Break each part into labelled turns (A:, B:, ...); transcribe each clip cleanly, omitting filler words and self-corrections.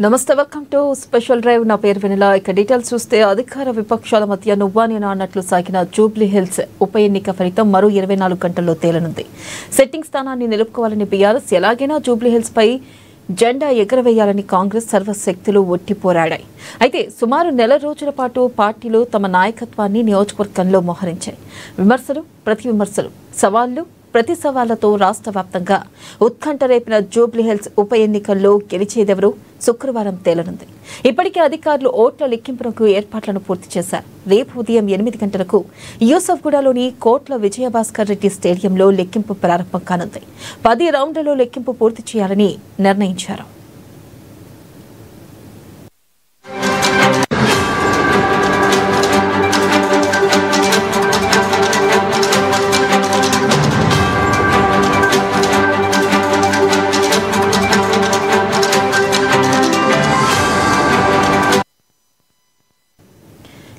A: నమస్తే, welcome to special drive. నా పేరు వెనిలా. ఇక డీటెయిల్స్ చూస్తే అధికార విపక్షాల మధ్య నువ్వా నేనా అన్నట్లు సాగిన జూబ్లీ హిల్స్ ఉప ఎన్నిక ఫలితం మరో 24 గంటల్లో తేలనుంది. సెట్టింగ్ స్థానాన్ని నిలుపుకోవాలని బీఆర్ఎస్ ఎలాగైనా జూబ్లీ హిల్స్ పై జెండా ఎగరవేయాలని కాంగ్రెస్ సర్వశక్తులు ఒట్టి పోరాడాయి. అయితే సుమారు నెల రోజుల పాటు పార్టీలు తమ నాయకత్వాన్ని నియోజకవర్గంలో మోహరించాయి. విమర్శలు, ప్రతి విమర్శలు, సవాళ్లు, ప్రతి సవాళ్లతో రాష్ట్ర వ్యాప్తంగా ఉత్కంఠ రేపిన జూబ్లీహిల్స్ ఉప ఎన్నికల్లో గెలిచేదెవరూ శుక్రవారం తేలనుంది. ఇప్పటికే అధికారులు ఓట్ల లెక్కింపునకు ఏర్పాట్లను పూర్తి చేశారు. రేపు ఉదయం 8 గంటలకు యూసఫ్గూడలోని కోట్ల విజయభాస్కర్ రెడ్డి స్టేడియంలో లెక్కింపు ప్రారంభం కానుంది. 10 రౌండ్లలో లెక్కింపు పూర్తి చేయాలని నిర్ణయించారు.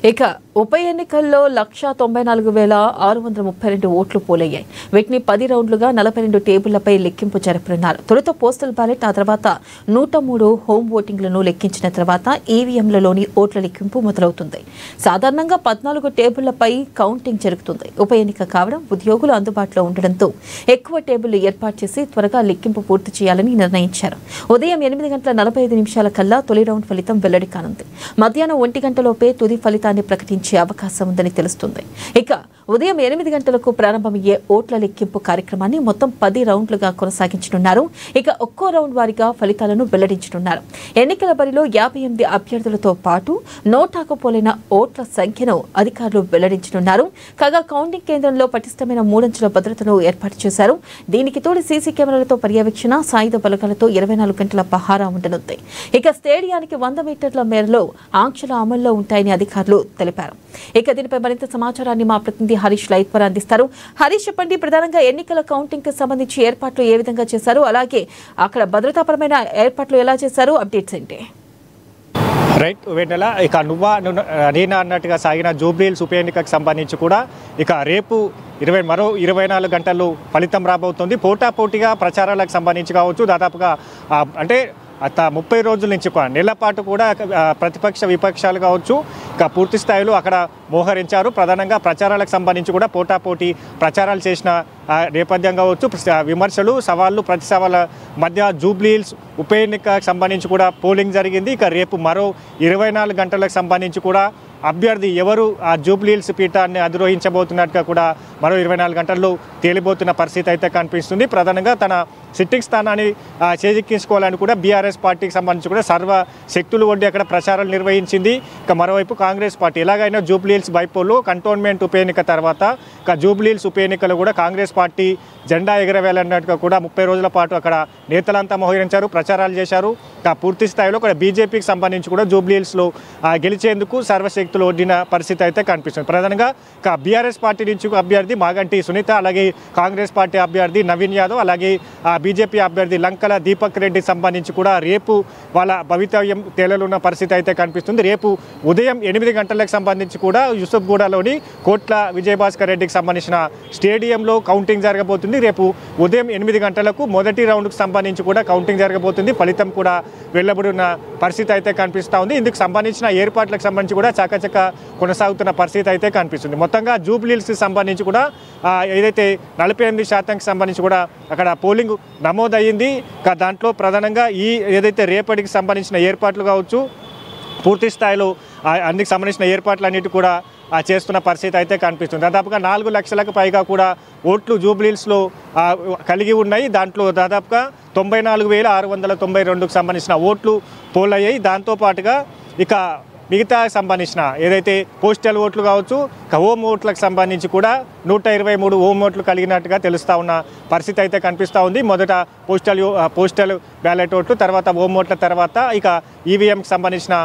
A: ఇక ఉప ఎన్నికల్లో 194,632 ఓట్లు పోలయ్యాయి. వీటిని 10 రౌండ్లుగా 42 టేబుళ్లపై లెక్కింపు జరపనున్నారు. తొలుత పోస్టల్ బ్యాలెట్, ఆ తర్వాత 103 హోమ్ ఓటింగ్లను లెక్కించిన తర్వాత ఈవీఎంలలోని ఓట్ల లెక్కింపు మొదలవుతుంది. సాధారణంగా 14 టేబుళ్లపై కౌంటింగ్ జరుగుతుంది. ఉప ఎన్నిక కావడం, ఉద్యోగులు అందుబాటులో ఉండడంతో ఎక్కువ టేబుళ్లు ఏర్పాటు చేసి త్వరగా లెక్కింపు పూర్తి చేయాలని నిర్ణయించారు. ఉదయం 8:45 కల్లా తొలి రౌండ్ ఫలితం వెల్లడి కానుంది. మధ్యాహ్నం 1 గంటలోపే తుది ఫలితాన్ని ప్రకటించే అవకాశం ఉందని తెలుస్తుంది. ఇక ఉదయం 8 గంటలకు ప్రారంభమయ్యే ఓట్ల లెక్కింపు కార్యక్రమాన్ని మొత్తం 10 రౌండ్లుగా కొనసాగించనున్నారు. ఇక ఒక్కో రౌండ్ వారీగా ఫలితాలను వెల్లడించనున్నారు. ఎన్నికల బరిలో 58 అభ్యర్థులతో పాటు నోటాకు పోలైన ఓట్ల సంఖ్యను అధికారులు వెల్లడించనున్నారు. కాగా కౌంటింగ్ కేంద్రంలో పటిష్టమైన 3 అంచెల భద్రతను ఏర్పాటు చేశారు. దీనికి తోడు సీసీ కెమెరాలతో పర్యవేక్షణ, సాయుధ బలగాలతో 24 గంటల పహారా ఉండనుంది. ఇక స్టేడియానికి 100 మీటర్ల మేరలో ఆంక్షలు అమల్లో ఉంటాయని అధికారులు తెలిపారు. ఇక దీనిపై మరింత సమాచారాన్ని మా ప్రతినిధి హరీష్ లైవ్ ద్వారా అందిస్తారు. హరీష్, చెప్పండి, ప్రధానంగా ఎన్నికల కౌంటింగ్ కి సంబంధించి ఏర్పాట్లు ఏ విధంగా చేశారు, అలాగే అక్కడ భద్రతాపరమైన ఏర్పాట్లు ఎలా చేశారు, అప్డేట్స్ ఏంటి?
B: రైట్ వెన్నెల, ఇక నువ్వా నేనా అన్నట్టుగా సాగిన జూబ్లీహిల్స్ ఉప ఎన్నికకు సంబంధించి కూడా ఇక రేపు మరో 24 గంటల్లో ఫలితం రాబోతుంది. పోటాపోటీగా ప్రచారాలకు సంబంధించి కావచ్చు, దాదాపుగా అంటే 30 రోజుల నుంచి నెల పాటు కూడా ప్రతిపక్ష విపక్షాలు కావచ్చు ఇక పూర్తి స్థాయిలో అక్కడ మోహరించారు. ప్రధానంగా ప్రచారాలకు సంబంధించి కూడా పోటాపోటీ ప్రచారాలు చేసిన నేపథ్యం కావచ్చు, విమర్శలు, సవాళ్ళు, ప్రతి సవాళ్ళ మధ్య జూబ్లీహిల్స్ ఉప ఎన్నికకు సంబంధించి కూడా పోలింగ్ జరిగింది. ఇక రేపు మరో 24 గంటలకు సంబంధించి కూడా అభ్యర్థి ఎవరు ఆ జూబ్లీహిల్స్ పీఠాన్ని అధిరోహించబోతున్నట్టుగా కూడా మరో 24 గంటల్లో తేలిపోతున్న పరిస్థితి అయితే కనిపిస్తుంది. ప్రధానంగా తన సిట్టింగ్ స్థానాన్ని చేజిక్కించుకోవాలని కూడా బీఆర్ఎస్ పార్టీకి సంబంధించి కూడా సర్వ శక్తులు ఒడ్డి అక్కడ ప్రచారాలు నిర్వహించింది. ఇక మరోవైపు కాంగ్రెస్ పార్టీ ఎలాగైనా జూబ్లీహిల్స్ బైపోల్లో కంటోన్మెంట్ ఉప ఎన్నిక తర్వాత ఇక జూబ్లీహిల్స్ ఉప ఎన్నికలు కూడా కాంగ్రెస్ పార్టీ జెండా ఎగరవేయాలన్నట్టుగా కూడా 30 రోజుల పాటు అక్కడ నేతలంతా మోహరించారు, ప్రచారాలు చేశారు. ఇక పూర్తి స్థాయిలో కూడా బీజేపీకి సంబంధించి కూడా జూబ్లీహిల్స్లో గెలిచేందుకు సర్వశక్తులు ఒడ్డిన పరిస్థితి అయితే కనిపిస్తుంది. ప్రధానంగా ఇక బీఆర్ఎస్ పార్టీ నుంచి అభ్యర్థి మాగంటి సునీత, అలాగే కాంగ్రెస్ పార్టీ అభ్యర్థి నవీన్ యాదవ్, అలాగే బీజేపీ అభ్యర్థి లంకల దీపక్ రెడ్డి సంబంధించి కూడా రేపు వాళ్ళ భవితవ్యం తేలనున్న పరిస్థితి అయితే కనిపిస్తుంది. రేపు ఉదయం 8 గంటలకు సంబంధించి కూడా యూసఫ్గూడలోని కోట్ల విజయభాస్కర్ రెడ్డికి సంబంధించిన స్టేడియంలో కౌంటింగ్ జరగబోతుంది. రేపు ఉదయం 8 గంటలకు మొదటి రౌండ్కు సంబంధించి కూడా కౌంటింగ్ జరగబోతుంది. ఫలితం కూడా వెల్లబడిన పరిస్థితి అయితే కనిపిస్తూ ఉంది. ఇందుకు సంబంధించిన ఏర్పాట్లకు సంబంధించి కూడా చకచక కొనసాగుతున్న పరిస్థితి అయితే కనిపిస్తుంది. మొత్తంగా జూబ్లీహిల్స్కి సంబంధించి కూడా ఏదైతే 48% సంబంధించి కూడా అక్కడ పోలింగ్ నమోదయ్యింది. దాంట్లో ప్రధానంగా ఏదైతే రేపటికి సంబంధించిన ఏర్పాట్లు కావచ్చు, పూర్తి స్థాయిలో అందుకు సంబంధించిన ఏర్పాట్లన్నిటి కూడా చేస్తున్న పరిస్థితి అయితే కనిపిస్తుంది. దాదాపుగా 4 లక్షలకు పైగా కూడా ఓట్లు జూబ్లీహిల్స్లో కలిగి ఉన్నాయి. దాంట్లో దాదాపుగా 94,692కు సంబంధించిన ఓట్లు పోలయ్యాయి. దాంతోపాటుగా ఇక మిగతా సంబంధించిన ఏదైతే పోస్టల్ ఓట్లు కావచ్చు, హోమ్ ఓట్లకు సంబంధించి కూడా 123 హోమ్ ఓట్లు కలిగినట్టుగా తెలుస్తూ ఉన్న పరిస్థితి అయితే కనిపిస్తూ ఉంది. మొదట పోస్టల్ బ్యాలెట్ ఓట్లు, తర్వాత హోమ్ ఓట్ల తర్వాత ఇక ఈవీఎంకి సంబంధించిన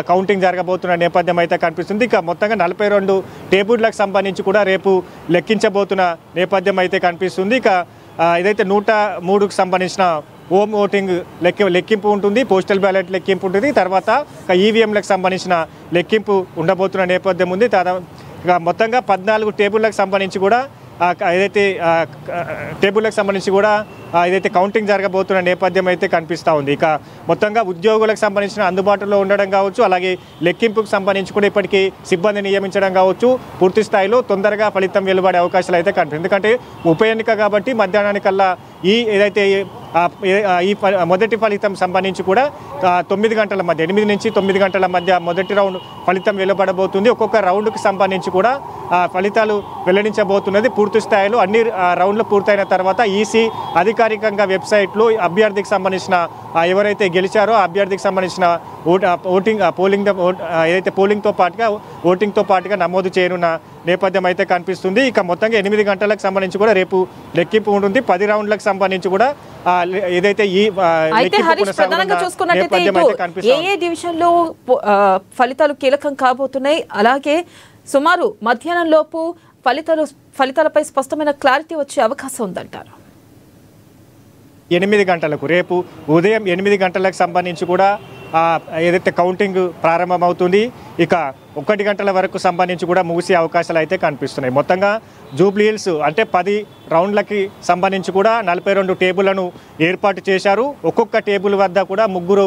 B: కౌంటింగ్ జరగబోతున్న నేపథ్యం అయితే కనిపిస్తుంది. ఇక మొత్తంగా 42 టేబుళ్లకు సంబంధించి కూడా రేపు లెక్కించబోతున్న నేపథ్యం అయితే కనిపిస్తుంది. ఇక ఏదైతే 103కు సంబంధించిన హోమ్ ఓటింగ్ లెక్కింపు ఉంటుంది, పోస్టల్ బ్యాలెట్ లెక్కింపు ఉంటుంది, తర్వాత ఈవీఎంలకు సంబంధించిన లెక్కింపు ఉండబోతున్న నేపథ్యం ఉంది. మొత్తంగా 14 టేబుళ్లకు సంబంధించి కూడా ఏదైతే టేబుల్లకు సంబంధించి కూడా ఏదైతే కౌంటింగ్ జరగబోతున్న నేపథ్యం అయితే కనిపిస్తూ ఉంది. ఇక మొత్తంగా ఉద్యోగులకు సంబంధించిన అందుబాటులో ఉండడం కావచ్చు, అలాగే లెక్కింపుకు సంబంధించి కూడా ఇప్పటికీ సిబ్బంది నియమించడం కావచ్చు, పూర్తి స్థాయిలో తొందరగా ఫలితం వెలువడే అవకాశాలు అయితే కనిపిస్తుంది. ఎందుకంటే ఉప ఎన్నిక కాబట్టి మధ్యాహ్నానికల్లా ఏదైతే ఈ మొదటి ఫలితం సంబంధించి కూడా 9 గంటల మధ్య 8 నుంచి 9 గంటల మధ్య మొదటి రౌండ్ ఫలితం వెలువడబోతుంది. ఒక్కొక్క రౌండ్కి సంబంధించి కూడా ఫలితాలు వెల్లడించబోతున్నది. పూర్తి స్థాయిలో అన్ని రౌండ్లు పూర్తయిన తర్వాత ఈసీ అధికారికంగా వెబ్సైట్లో అభ్యర్థికి సంబంధించిన ఎవరైతే గెలిచారో ఆ అభ్యర్థికి సంబంధించిన ఓటింగ్తో పాటుగా నమోదు చేయనున్న నేపథ్యం అయితే కనిపిస్తుంది. ఇక మొత్తంగా 8 గంటలకు సంబంధించి కూడా రేపు లెక్కింపు ఉంటుంది. 10 రౌండ్లకు సంబంధించి కూడా ఏదైతే ఈ
A: ఏ డివిజన్లో ఫలితాలు కీలకం కాబోతున్నాయి, అలాగే సుమారు మధ్యాహ్నం లోపు ఫలితాలపై స్పష్టమైన క్లారిటీ వచ్చే అవకాశం ఉందంటారు.
B: 8 గంటలకు రేపు ఉదయం 8 గంటలకు సంబంధించి కూడా ఏదైతే కౌంటింగ్ ప్రారంభమవుతుంది. ఇక 1 గంటల వరకు సంబంధించి కూడా ముగిసే అవకాశాలు అయితే కనిపిస్తున్నాయి. మొత్తంగా జూబ్లీ హిల్స్ అంటే 10 రౌండ్లకి సంబంధించి కూడా 42 టేబుళ్లను ఏర్పాటు చేశారు. ఒక్కొక్క టేబుల్ వద్ద కూడా 3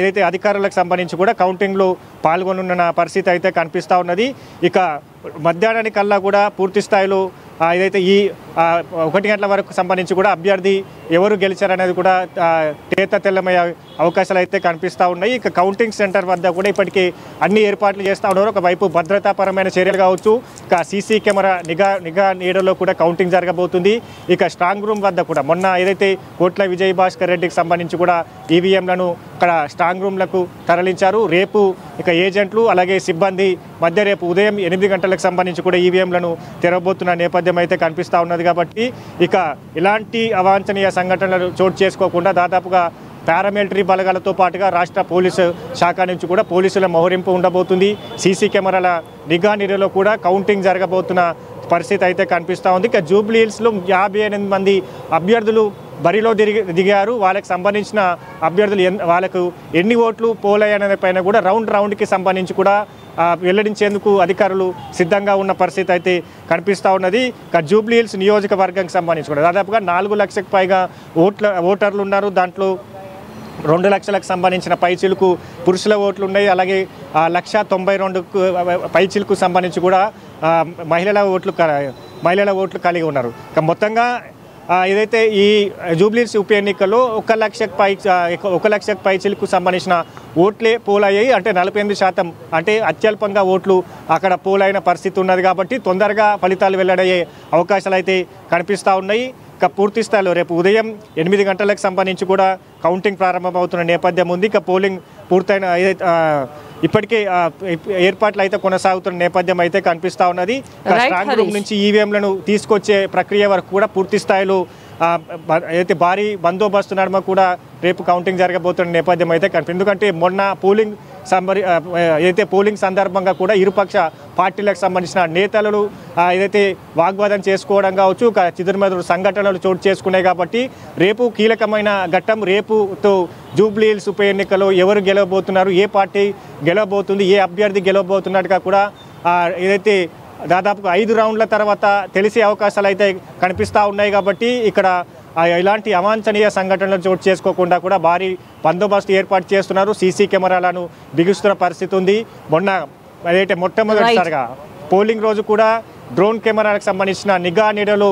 B: ఏదైతే అధికారులకు సంబంధించి కూడా కౌంటింగ్లో పాల్గొనున్న పరిస్థితి అయితే కనిపిస్తూ ఉన్నది. ఇక మధ్యాహ్నానికల్లా కూడా పూర్తి స్థాయిలో ఏదైతే ఈ 1 గంటల వరకు సంబంధించి కూడా అభ్యర్థి ఎవరు గెలిచారనేది కూడా తెల్లమయ్యే అవకాశాలు అయితే కనిపిస్తూ ఉన్నాయి. ఇక కౌంటింగ్ సెంటర్ వద్ద కూడా ఇప్పటికీ అన్ని ఏర్పాట్లు చేస్తూ ఉన్నారు. ఒకవైపు భద్రతాపరమైన చర్యలు కావచ్చు, ఇక సీసీ కెమెరా నిఘా నీడలో కూడా కౌంటింగ్ జరగబోతుంది. ఇక స్ట్రాంగ్ రూమ్ వద్ద కూడా మొన్న ఏదైతే కోట్ల విజయభాస్కర్ రెడ్డికి సంబంధించి కూడా ఈవీఎంలను ఇక్కడ స్ట్రాంగ్ రూమ్లకు తరలించారు. రేపు ఇక ఏజెంట్లు అలాగే సిబ్బంది మధ్య రేపు ఉదయం 8 గంటలకు సంబంధించి కూడా ఈవీఎంలను తెరవబోతున్న నేపథ్యం అయితే కనిపిస్తూ ఉన్నది. కాబట్టి ఇక ఇలాంటి అవాంఛనీయ సంఘటనలు చోటు చేసుకోకుండా దాదాపుగా పారామిలిటరీ బలగాలతో పాటుగా రాష్ట్ర పోలీసు శాఖ నుంచి కూడా పోలీసుల మోహరింపు ఉండబోతుంది. సీసీ కెమెరాల నిఘా నీడలో కూడా కౌంటింగ్ జరగబోతున్న పరిస్థితి అయితే కనిపిస్తూ ఉంది. ఇక జూబ్లీ హిల్స్లో 58 మంది అభ్యర్థులు బరిలో దిగారు. వాళ్ళకి సంబంధించిన అభ్యర్థులు వాళ్ళకు ఎన్ని ఓట్లు పోలయ్యనే పైన కూడా రౌండ్కి సంబంధించి కూడా వెల్లడించేందుకు అధికారులు సిద్ధంగా ఉన్న పరిస్థితి అయితే కనిపిస్తూ ఉన్నది. ఇక జూబ్లీ హిల్స్ నియోజకవర్గానికి సంబంధించి కూడా దాదాపుగా 4 లక్షలకు పైగా ఓటర్లు ఉన్నారు. దాంట్లో 2 లక్షలకు సంబంధించిన పైచిలుకు పురుషుల ఓట్లు ఉన్నాయి. అలాగే 192 పైచిలుకు సంబంధించి కూడా మహిళల ఓట్లు కలిగి ఉన్నారు. ఇక మొత్తంగా ఏదైతే ఈ జూబ్లీ హిల్స్ ఉప ఎన్నికల్లో 1 లక్షకు పైచిలుకు సంబంధించిన ఓట్లే పోలయ్యాయి. అంటే 48% అంటే అత్యల్పంగా ఓట్లు అక్కడ పోలైన పరిస్థితి ఉన్నది. కాబట్టి తొందరగా ఫలితాలు వెల్లడయ్యే అవకాశాలు అయితే కనిపిస్తూ ఉన్నాయి. ఇక పూర్తి స్థాయిలో రేపు ఉదయం 8 గంటలకు సంబంధించి కూడా కౌంటింగ్ ప్రారంభమవుతున్న నేపథ్యం ఉంది. ఇక పోలింగ్ పూర్తయిన ఇప్పటికే ఏర్పాట్లు అయితే కొనసాగుతున్న నేపథ్యం అయితే కనిపిస్తూ ఉన్నది. స్ట్రాంగ్ రూమ్ నుంచి ఈవీఎంలను తీసుకొచ్చే ప్రక్రియ వరకు కూడా పూర్తి స్థాయిలో అయితే భారీ బందోబస్తు నడుమ కూడా రేపు కౌంటింగ్ జరగబోతున్న నేపథ్యం అయితే కనిపిస్తుంది. ఎందుకంటే మొన్న పోలింగ్ సందర్భంగా కూడా ఇరుపక్ష పార్టీలకు సంబంధించిన నేతలు ఏదైతే వాగ్వాదం చేసుకోవడం కావచ్చు, చిదురుమెదురు సంఘటనలు చోటు చేసుకున్నాయి. కాబట్టి రేపు కీలకమైన ఘట్టం. రేపుతో జూబ్లీ హిల్స్ ఉప ఎన్నికలో ఎవరు గెలవబోతున్నారు, ఏ పార్టీ గెలవబోతుంది, ఏ అభ్యర్థి గెలవబోతున్నట్టుగా కూడా ఏదైతే దాదాపుగా 5 రౌండ్ల తర్వాత తెలిసే అవకాశాలు అయితే కనిపిస్తూ ఉన్నాయి. కాబట్టి ఇక్కడ ఇలాంటి అవాంఛనీయ సంఘటనలు చోటు చేసుకోకుండా కూడా భారీ బందోబస్తు ఏర్పాటు చేస్తున్నారు. సీసీ కెమెరాలను బిగుస్తున్న పరిస్థితి ఉంది. మొట్టమొదటిసారిగా పోలింగ్ రోజు కూడా డ్రోన్ కెమెరాలకు సంబంధించిన నిఘా నీడలో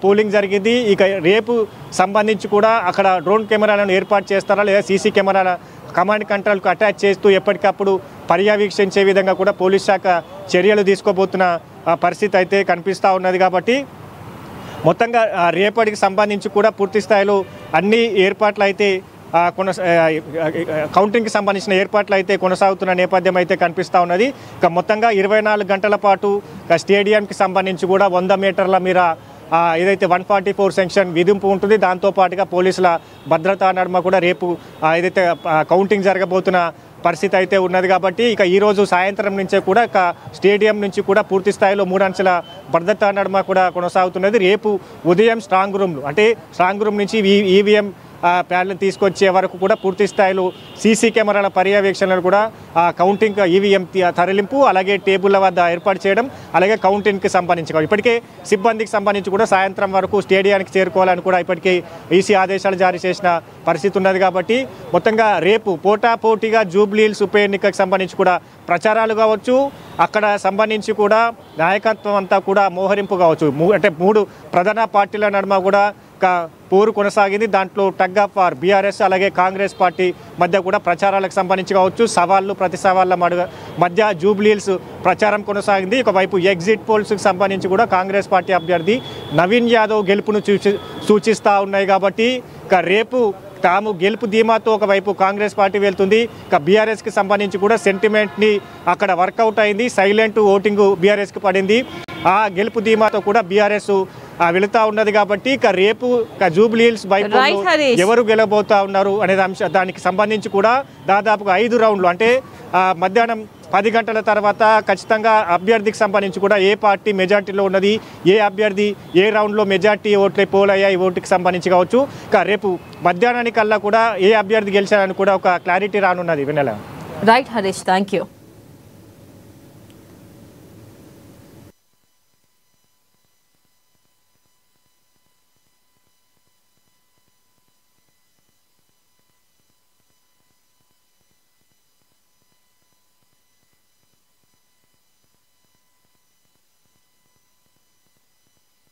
B: పోలింగ్ జరిగింది. ఇక రేపు సంబంధించి కూడా అక్కడ డ్రోన్ కెమెరాలను ఏర్పాటు చేస్తారా లేదా సీసీ కెమెరాల కమాండ్ కంట్రోల్కు అటాచ్ చేస్తూ ఎప్పటికప్పుడు పర్యవేక్షించే విధంగా కూడా పోలీస్ శాఖ చర్యలు తీసుకోబోతున్న పరిస్థితి అయితే కనిపిస్తూ ఉన్నది. కాబట్టి మొత్తంగా రేపటికి సంబంధించి కూడా పూర్తి స్థాయిలో అన్ని ఏర్పాట్లు అయితే కౌంటింగ్కి సంబంధించిన ఏర్పాట్లు అయితే కొనసాగుతున్న నేపథ్యం అయితే కనిపిస్తూ ఉన్నది. ఇక మొత్తంగా 24 గంటల పాటు స్టేడియంకి సంబంధించి కూడా 100 మీటర్ల మేర ఏదైతే 144 సెక్షన్ విధింపు ఉంటుంది. దాంతోపాటుగా పోలీసుల భద్రతా నడుమ కూడా రేపు ఏదైతే కౌంటింగ్ జరగబోతున్న పరిస్థితి అయితే ఉన్నది. కాబట్టి ఇక ఈరోజు సాయంత్రం నుంచే కూడా ఇక స్టేడియం నుంచి కూడా పూర్తి స్థాయిలో 3 అంచెల భద్రతా నడుమ కూడా కొనసాగుతున్నది. రేపు ఉదయం స్ట్రాంగ్ రూమ్ నుంచి ఈవీఎం ప్యాడ్లను తీసుకొచ్చే వరకు కూడా పూర్తి స్థాయిలో సీసీ కెమెరాల పర్యవేక్షణలు కూడా కౌంటింగ్ ఈవీఎం తరలింపు అలాగే టేబుల్ల వద్ద ఏర్పాటు చేయడం అలాగే కౌంటింగ్కి సంబంధించి ఇప్పటికే సిబ్బందికి సంబంధించి కూడా సాయంత్రం వరకు స్టేడియానికి చేరుకోవాలని కూడా ఇప్పటికే ఈసీ ఆదేశాలు జారీ చేసిన పరిస్థితి ఉన్నది కాబట్టి మొత్తంగా రేపు పోటాపోటీగా జూబ్లీహిల్స్ ఉప ఎన్నికకు సంబంధించి కూడా ప్రచారాలు కావచ్చు అక్కడ సంబంధించి కూడా నాయకత్వం అంతా కూడా మోహరింపు కావచ్చు అంటే 3 ప్రధాన పార్టీల నడుమ కూడా పోరు కొనసాగింది దాంట్లో టగ్ ఆఫ్ వార్ బీఆర్ఎస్ అలాగే కాంగ్రెస్ పార్టీ మధ్య కూడా ప్రచారాలకు సంబంధించి కావచ్చు సవాళ్ళు ప్రతి సవాళ్ళ మధ్య జూబ్లీహిల్స్ ప్రచారం కొనసాగింది ఒకవైపు ఎగ్జిట్ పోల్స్కి సంబంధించి కూడా కాంగ్రెస్ పార్టీ అభ్యర్థి నవీన్ యాదవ్ గెలుపును సూచిస్తూ ఉన్నాయి కాబట్టి రేపు తాము గెలుపు ధీమాతో ఒకవైపు కాంగ్రెస్ పార్టీ వెళ్తుంది ఇక బీఆర్ఎస్కి సంబంధించి కూడా సెంటిమెంట్ని అక్కడ వర్కౌట్ అయింది సైలెంట్ ఓటింగ్ బీఆర్ఎస్కి పడింది ఆ గెలుపు ధీమాతో కూడా బీఆర్ఎస్ వెళుతూ ఉన్నది కాబట్టి ఇక రేపు జూబ్లీహిల్స్ బైపోల్లో ఎవరు గెలబోతా ఉన్నారు అనే దానికి సంబంధించి కూడా దాదాపుగా 5 రౌండ్లు అంటే మధ్యాహ్నం 10 గంటల తర్వాత ఖచ్చితంగా అభ్యర్థికి సంబంధించి కూడా ఏ పార్టీ మెజార్టీలో ఉన్నది ఏ అభ్యర్థి ఏ రౌండ్లో మెజార్టీ ఓట్లే పోల్ అయ్యాయి ఓటుకి సంబంధించి కావచ్చు ఇక రేపు మధ్యాహ్నానికల్లా కూడా ఏ అభ్యర్థి గెలిచారని కూడా ఒక క్లారిటీ రానున్నది Vennela.
A: Right Harish, thank you.